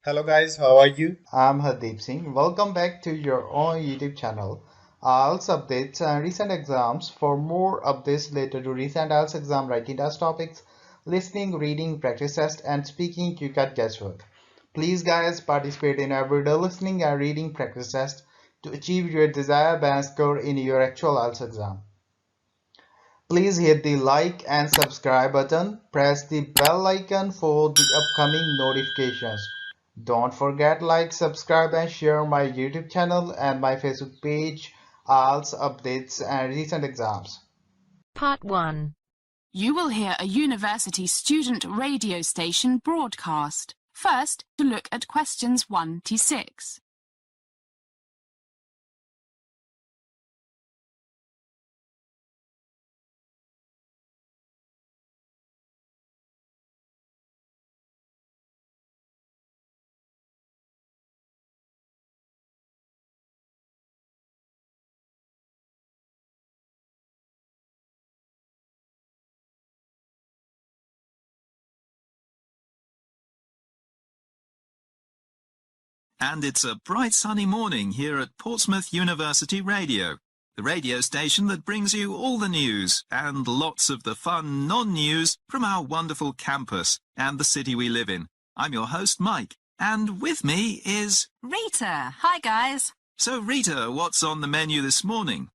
Hello guys, how are you? I'm Hardeep Singh. Welcome back to your own YouTube channel. IELTS updates and recent exams. For more updates related to recent IELTS exam writing test topics, listening, reading, practice test, and speaking, you can guesswork. Please, guys, participate in everyday listening and reading practice test to achieve your desired band score in your actual IELTS exam. Please hit the like and subscribe button. Press the bell icon for the upcoming notifications. Don't forget like, subscribe and share my YouTube channel and my Facebook page, IELTS updates and recent exams. Part 1. You will hear a university student radio station broadcast. First, to look at questions 1 to 6. And it's a bright sunny morning here at Portsmouth University Radio, the radio station that brings you all the news and lots of the fun non-news from our wonderful campus and the city we live in. I'm your host, Mike, and with me is Rita. Hi, guys. So Rita, what's on the menu this morning?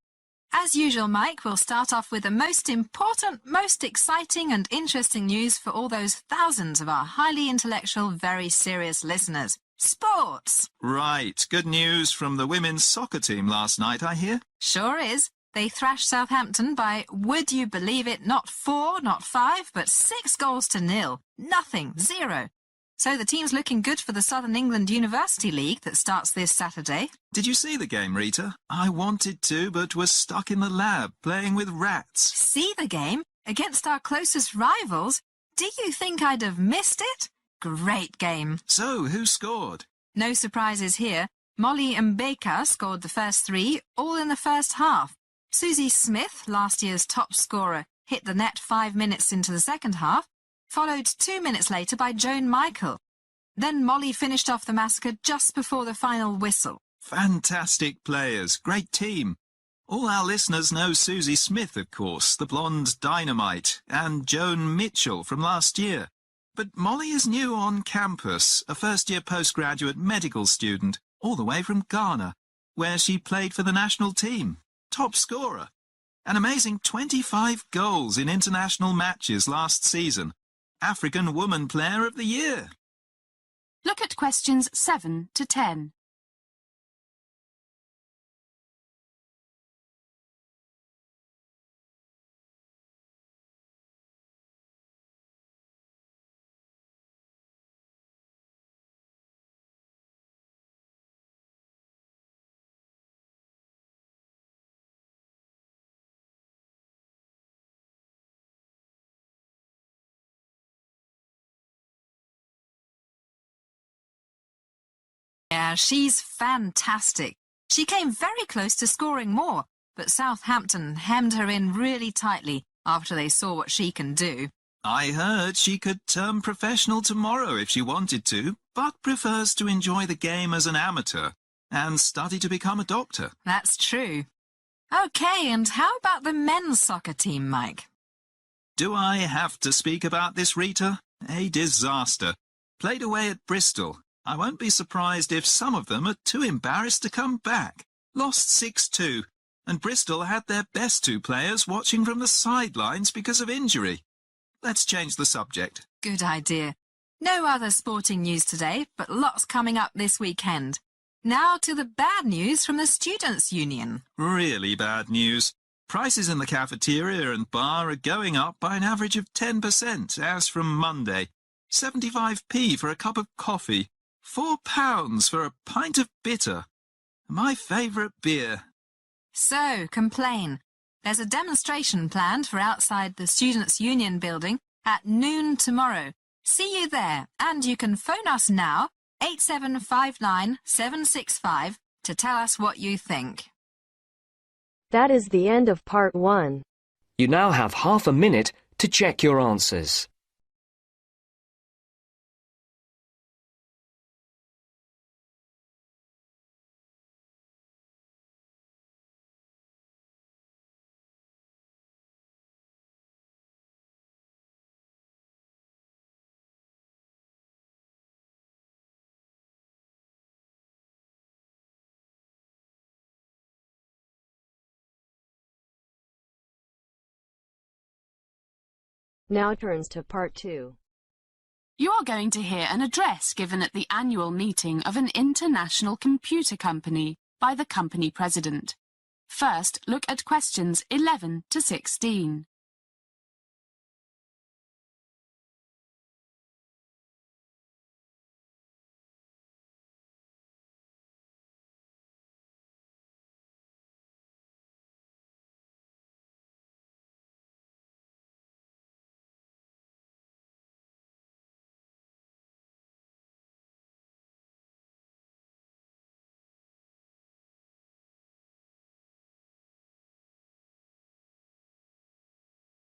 As usual, Mike, we'll start off with the most important, most exciting and interesting news for all those thousands of our highly intellectual, very serious listeners. Sports! Right, good news from the women's soccer team last night, I hear. Sure is. They thrashed Southampton by, would you believe it, not 4, not 5, but 6 goals to nil. Nothing, 0. So the team's looking good for the Southern England University League that starts this Saturday. Did you see the game, Rita? I wanted to, but was stuck in the lab playing with rats. See the game? Against our closest rivals? Do you think I'd have missed it? Great game. So, who scored? No surprises here. Molly and Baker scored the first 3, all in the first half. Susie Smith, last year's top scorer, hit the net 5 minutes into the second half, followed 2 minutes later by Joan Michael. Then Molly finished off the massacre just before the final whistle. Fantastic players, great team. All our listeners know Susie Smith, of course, the blonde dynamite, and Joan Mitchell from last year. But Molly is new on campus, a first-year postgraduate medical student, all the way from Ghana, where she played for the national team. Top scorer. An amazing 25 goals in international matches last season. African Woman Player of the Year. Look at questions 7 to 10. Yeah, she's fantastic. She came very close to scoring more, but Southampton hemmed her in really tightly after they saw what she can do. I heard she could turn professional tomorrow if she wanted to, but prefers to enjoy the game as an amateur and study to become a doctor. That's true. OK, and how about the men's soccer team, Mike? Do I have to speak about this, Rita? A disaster. Played away at Bristol. I won't be surprised if some of them are too embarrassed to come back. Lost 6-2, and Bristol had their best 2 players watching from the sidelines because of injury. Let's change the subject. Good idea. No other sporting news today, but lots coming up this weekend. Now to the bad news from the Students' Union. Really bad news. Prices in the cafeteria and bar are going up by an average of 10% as from Monday. 75p for a cup of coffee. £4 for a pint of bitter. My favourite beer. So, complain. There's a demonstration planned for outside the Students' Union building at noon tomorrow. See you there, and you can phone us now, 8759 765, to tell us what you think. That is the end of part 1. You now have half a minute to check your answers. Now turns to Part 2. You are going to hear an address given at the annual meeting of an international computer company by the company president. First, look at questions 11 to 16.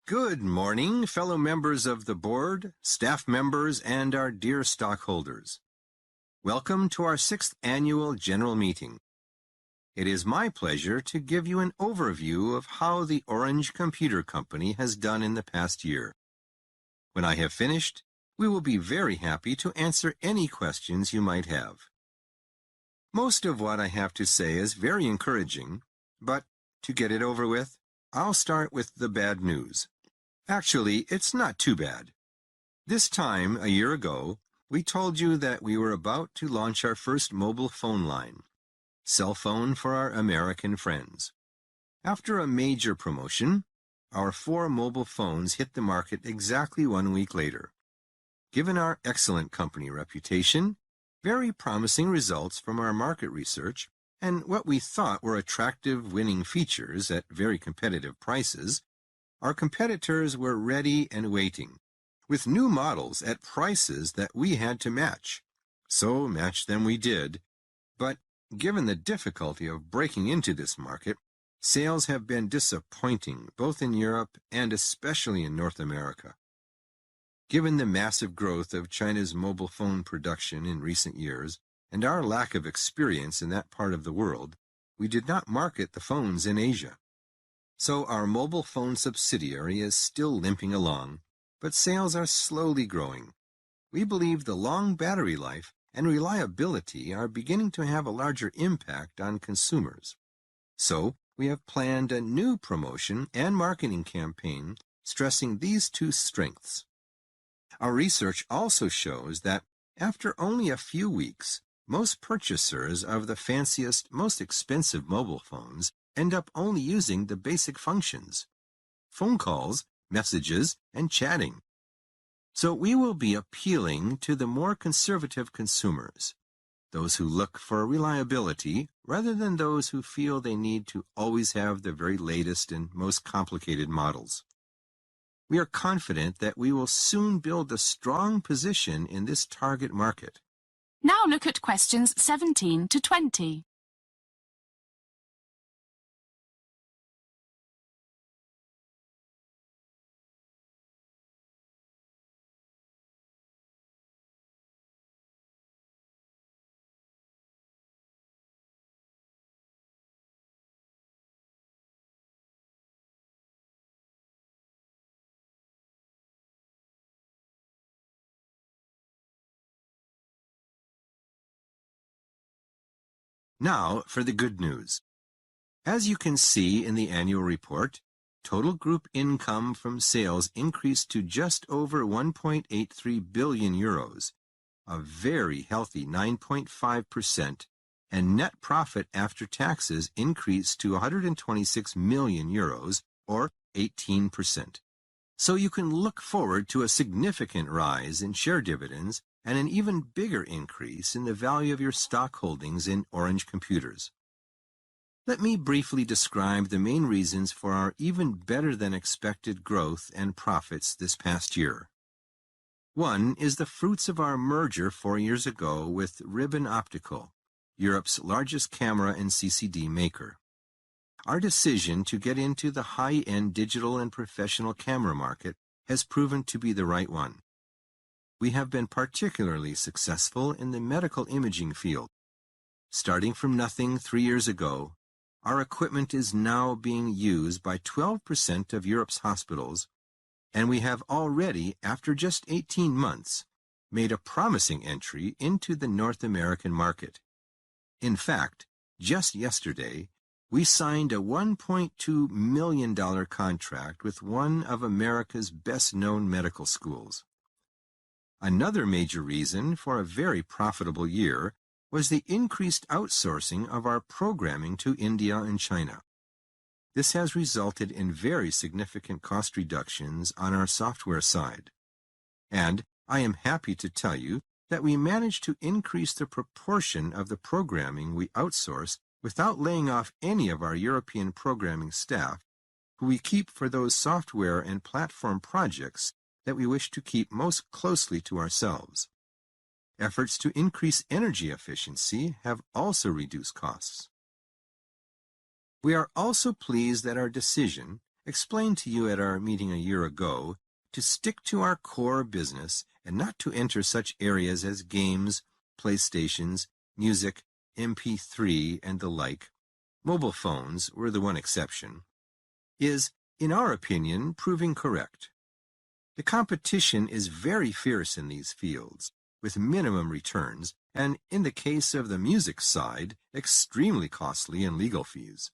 Good morning, fellow members of the board, staff members, and our dear stockholders. Welcome to our 6th annual general meeting. It is my pleasure to give you an overview of how the Orange Computer Company has done in the past year. When I have finished, we will be very happy to answer any questions you might have. Most of what I have to say is very encouraging, but to get it over with, I'll start with the bad news. Actually, it's not too bad. This time, a year ago, we told you that we were about to launch our first mobile phone line, cell phone for our American friends. After a major promotion, our 4 mobile phones hit the market exactly 1 week later. Given our excellent company reputation, very promising results from our market research, and what we thought were attractive winning features at very competitive prices, our competitors were ready and waiting, with new models at prices that we had to match. So match them we did. But given the difficulty of breaking into this market, sales have been disappointing both in Europe and especially in North America. Given the massive growth of China's mobile phone production in recent years and our lack of experience in that part of the world, we did not market the phones in Asia. So our mobile phone subsidiary is still limping along, but sales are slowly growing. We believe the long battery life and reliability are beginning to have a larger impact on consumers. So we have planned a new promotion and marketing campaign stressing these 2 strengths. Our research also shows that after only a few weeks, most purchasers of the fanciest, most expensive mobile phones end up only using the basic functions: phone calls, messages, and chatting. So we will be appealing to the more conservative consumers, those who look for reliability rather than those who feel they need to always have the very latest and most complicated models. We are confident that we will soon build a strong position in this target market. Now look at questions 17 to 20. Now for the good news. As you can see in the annual report, total group income from sales increased to just over 1.83 billion euros, a very healthy 9.5%, and net profit after taxes increased to 126 million euros, or 18%. So you can look forward to a significant rise in share dividends and an even bigger increase in the value of your stock holdings in Orange Computers. Let me briefly describe the main reasons for our even better than expected growth and profits this past year. One is the fruits of our merger 4 years ago with Ribbon Optical, Europe's largest camera and CCD maker. Our decision to get into the high-end digital and professional camera market has proven to be the right one. We have been particularly successful in the medical imaging field. Starting from nothing 3 years ago, our equipment is now being used by 12% of Europe's hospitals, and we have already, after just 18 months, made a promising entry into the North American market. In fact, just yesterday, we signed a $1.2 million contract with one of America's best-known medical schools. Another major reason for a very profitable year was the increased outsourcing of our programming to India and China. This has resulted in very significant cost reductions on our software side. And I am happy to tell you that we managed to increase the proportion of the programming we outsource without laying off any of our European programming staff, who we keep for those software and platform projects that we wish to keep most closely to ourselves. Efforts to increase energy efficiency have also reduced costs. We are also pleased that our decision, explained to you at our meeting a year ago, to stick to our core business and not to enter such areas as games, PlayStations, music, MP3, and the like, mobile phones were the one exception, is, in our opinion, proving correct. The competition is very fierce in these fields, with minimum returns, and in the case of the music side, extremely costly in legal fees.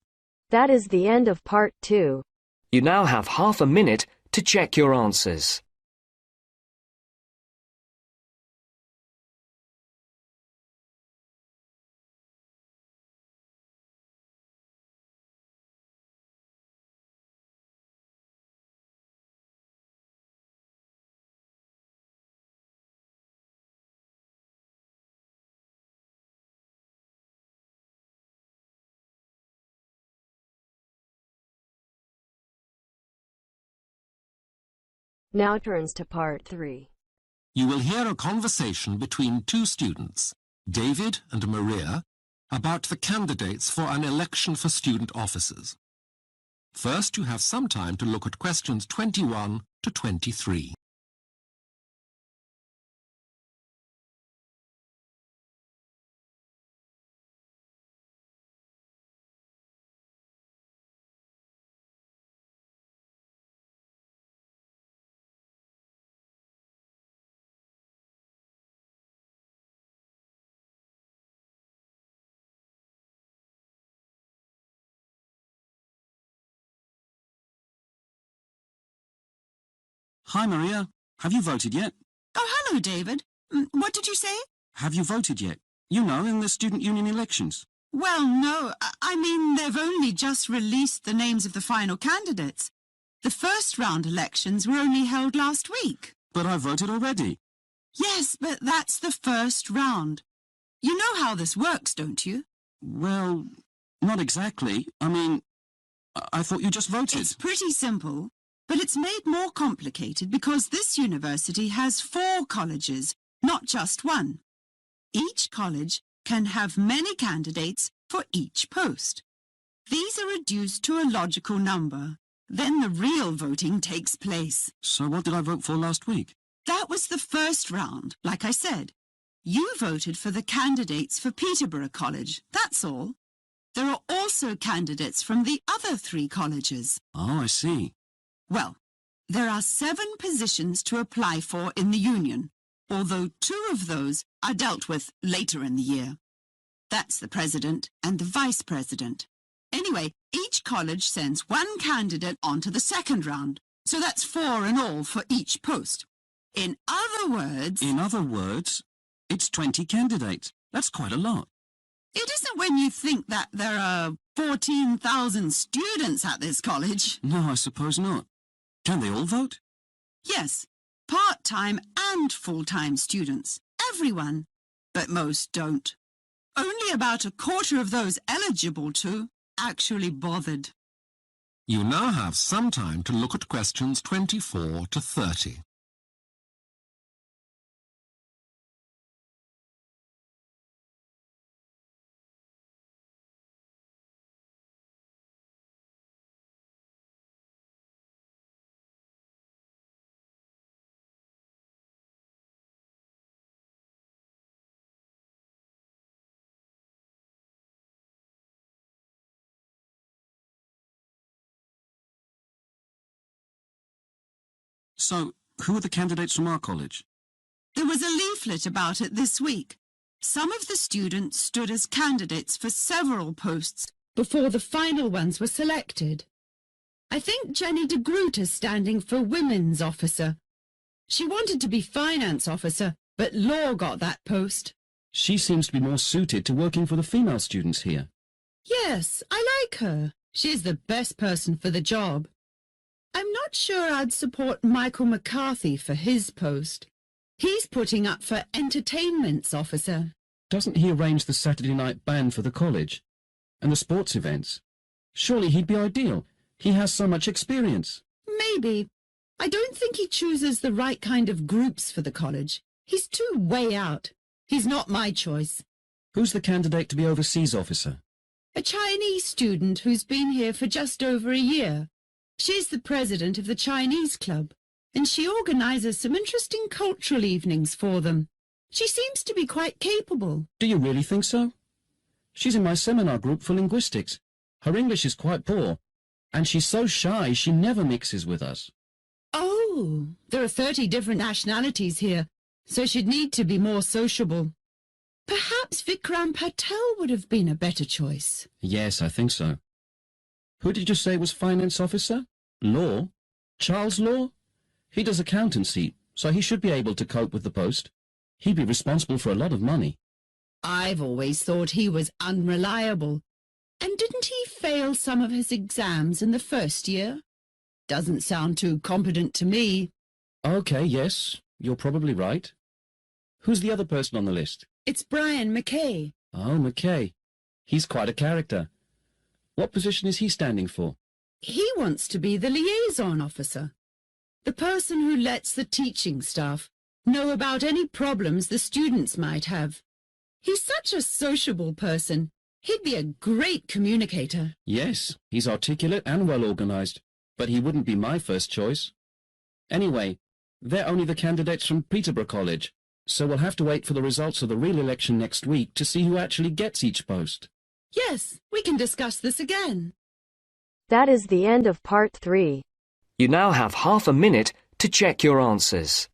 That is the end of part 2. You now have half a minute to check your answers. Now turns to part 3. You will hear a conversation between two students, David and Maria, about the candidates for an election for student officers. First, you have some time to look at questions 21 to 23. Hi, Maria. Have you voted yet? Oh, hello, David. What did you say? Have you voted yet? You know, in the student union elections. Well, no. I mean, they've only just released the names of the final candidates. The first round elections were only held last week. But I voted already. Yes, but that's the first round. You know how this works, don't you? Well, not exactly. I mean, I thought you just voted. It's pretty simple. But it's made more complicated because this university has 4 colleges, not just one. Each college can have many candidates for each post. These are reduced to a logical number. Then the real voting takes place. So what did I vote for last week? That was the first round, like I said. You voted for the candidates for Peterborough College, that's all. There are also candidates from the other 3 colleges. Oh, I see. Well, there are 7 positions to apply for in the union, although 2 of those are dealt with later in the year. That's the president and the vice president. Anyway, each college sends 1 candidate on to the second round, so that's 4 in all for each post. In other words... In other words, it's 20 candidates. That's quite a lot. It isn't when you think that there are 14,000 students at this college. No, I suppose not. Can they all vote? Yes, part-time and full-time students. Everyone. But most don't. Only about a quarter of those eligible to actually bothered. You now have some time to look at questions 24 to 30. So, who are the candidates from our college? There was a leaflet about it this week. Some of the students stood as candidates for several posts. before the final ones were selected. I think Jenny de Groot is standing for Women's Officer. She wanted to be Finance Officer, but Law got that post. She seems to be more suited to working for the female students here. Yes, I like her. She's the best person for the job. I'm not sure I'd support Michael McCarthy for his post. He's putting up for Entertainments Officer. Doesn't he arrange the Saturday night band for the college? And the sports events? Surely he'd be ideal. He has so much experience. Maybe. I don't think he chooses the right kind of groups for the college. He's too way out. He's not my choice. Who's the candidate to be overseas officer? A Chinese student who's been here for just over a year. She's the president of the Chinese club, and she organises some interesting cultural evenings for them. She seems to be quite capable. Do you really think so? She's in my seminar group for linguistics. Her English is quite poor, and she's so shy she never mixes with us. Oh, there are 30 different nationalities here, so she'd need to be more sociable. Perhaps Vikram Patel would have been a better choice. Yes, I think so. Who did you say was finance officer? Law? Charles Law? He does accountancy, so he should be able to cope with the post. He'd be responsible for a lot of money. I've always thought he was unreliable. And didn't he fail some of his exams in the first year? Doesn't sound too competent to me. Okay, yes, you're probably right. Who's the other person on the list? It's Brian McKay. Oh, McKay. He's quite a character. What position is he standing for? He wants to be the liaison officer. The person who lets the teaching staff know about any problems the students might have. He's such a sociable person. He'd be a great communicator. Yes, he's articulate and well-organised, but he wouldn't be my first choice. Anyway, they're only the candidates from Peterborough College, so we'll have to wait for the results of the real election next week to see who actually gets each post. Yes, we can discuss this again. That is the end of part 3. You now have half a minute to check your answers.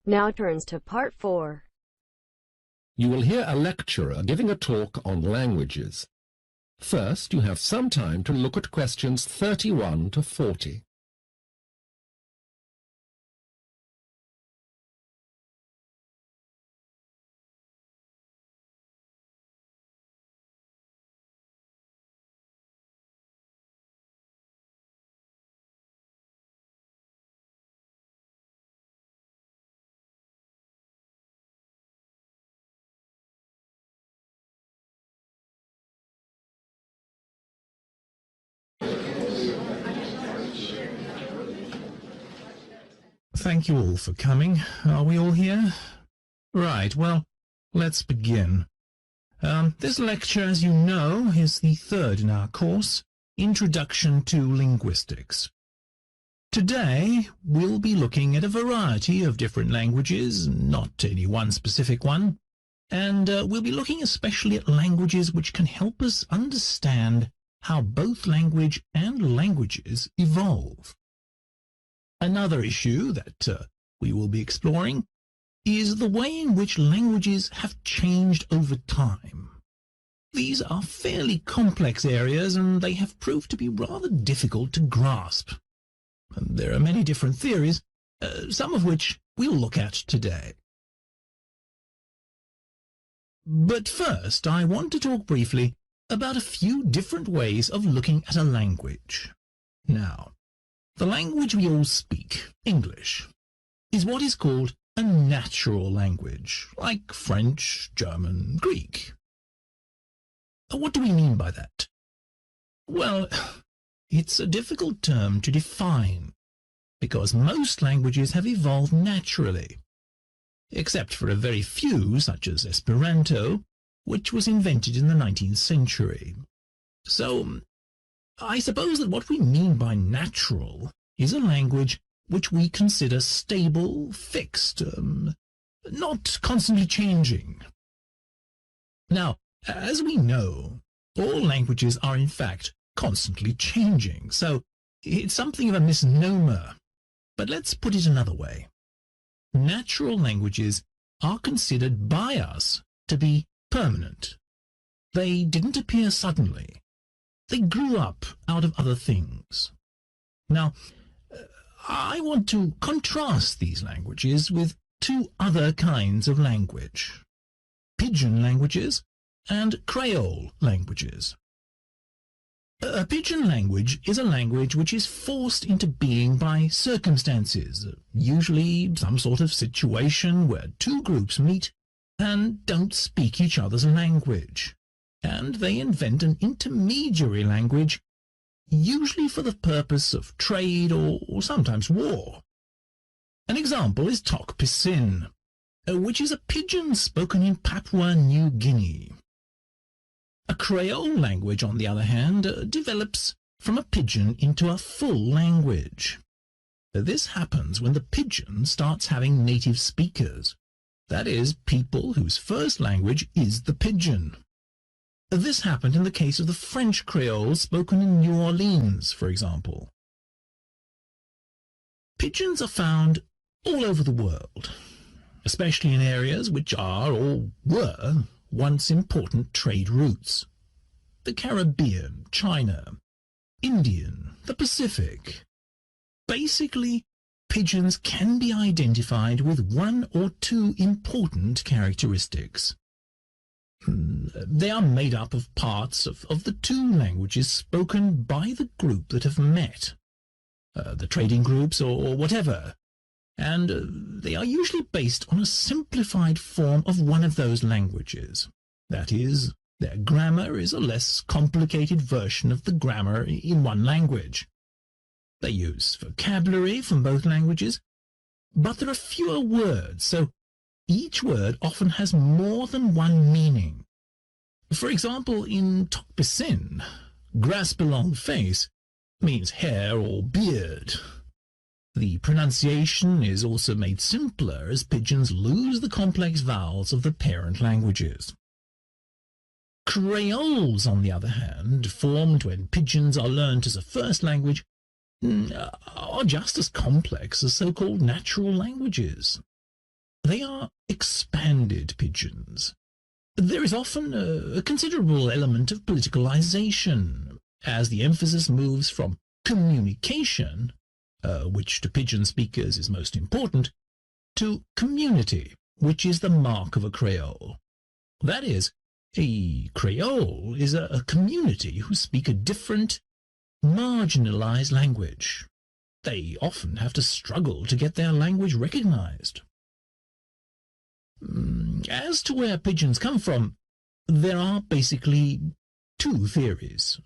Now turns to part 4. You will hear a lecturer giving a talk on languages. First, you have some time to look at questions 31 to 40. Thank you all for coming. Are we all here? Right, well, let's begin. This lecture, as you know, is the third in our course, Introduction to Linguistics. Today, we'll be looking at a variety of different languages, not any one specific one, and we'll be looking especially at languages which can help us understand how both language and languages evolve. Another issue that we will be exploring is the way in which languages have changed over time. These are fairly complex areas and they have proved to be rather difficult to grasp. And there are many different theories, some of which we'll look at today. But first, I want to talk briefly about a few different ways of looking at a language. Now, the language we all speak, English, is what is called a natural language, like French, German, Greek. What do we mean by that? Well, it's a difficult term to define, because most languages have evolved naturally, except for a very few, such as Esperanto, which was invented in the 19th century. So, I suppose that what we mean by natural is a language which we consider stable, fixed, not constantly changing. Now, as we know, all languages are in fact constantly changing, so it's something of a misnomer. But let's put it another way. Natural languages are considered by us to be permanent. They didn't appear suddenly. They grew up out of other things. Now, I want to contrast these languages with two other kinds of language: Pidgin languages and Creole languages. A Pidgin language is a language which is forced into being by circumstances, usually some sort of situation where two groups meet and don't speak each other's language, and they invent an intermediary language, usually for the purpose of trade or sometimes war. An example is Tok Pisin, which is a pidgin spoken in Papua New Guinea. A Creole language, on the other hand, develops from a pidgin into a full language. This happens when the pidgin starts having native speakers, that is, people whose first language is the pidgin. This happened in the case of the French Creole spoken in New Orleans, for example. Pidgins are found all over the world, especially in areas which are, or were, once important trade routes: the Caribbean, China, Indian, the Pacific. Basically, pidgins can be identified with one or two important characteristics. They are made up of parts of the two languages spoken by the group that have met, the trading groups or whatever, and they are usually based on a simplified form of one of those languages. That is, their grammar is a less complicated version of the grammar in one language. They use vocabulary from both languages, but there are fewer words, so each word often has more than one meaning. For example, in Tok Pisin, grass belong face means hair or beard. The pronunciation is also made simpler as pidgins lose the complex vowels of the parent languages. Creoles, on the other hand, formed when pidgins are learnt as a first language, are just as complex as so-called natural languages. They are expanded pidgins. There is often a considerable element of politicalization, as the emphasis moves from communication, which to pidgin speakers is most important, to community, which is the mark of a Creole. That is, a Creole is a community who speak a different, marginalized language. They often have to struggle to get their language recognized. As to where pidgins come from, there are basically two theories.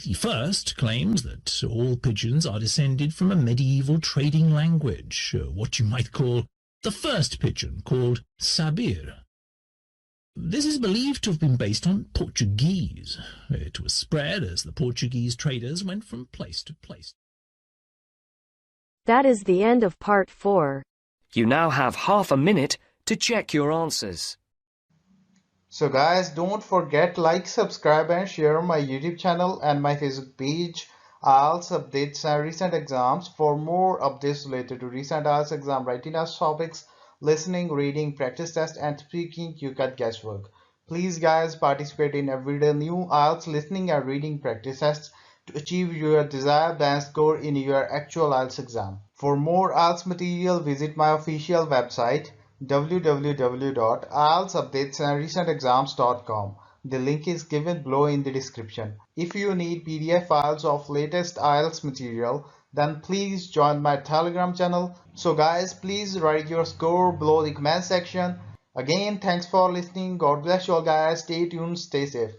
The first claims that all pidgins are descended from a medieval trading language, what you might call the first pidgin, called Sabir. This is believed to have been based on Portuguese. It was spread as the Portuguese traders went from place to place. That is the end of part 4. You now have half a minute to check your answers. So guys, don't forget like, subscribe and share my YouTube channel and my Facebook page, IELTS updates and recent exams. For more updates related to recent IELTS exam writing test topics, listening, reading, practice test and speaking, you got guesswork. Please guys, participate in everyday new IELTS listening and reading practice tests to achieve your desired band score in your actual IELTS exam. For more IELTS material, visit my official website www.ieltsupdatesandrecentexams.com. The link is given below in the description. If you need PDF files of latest IELTS material, then please join my Telegram channel. So guys, please write your score below the comment section. Again, thanks for listening. God bless you all guys. Stay tuned, stay safe.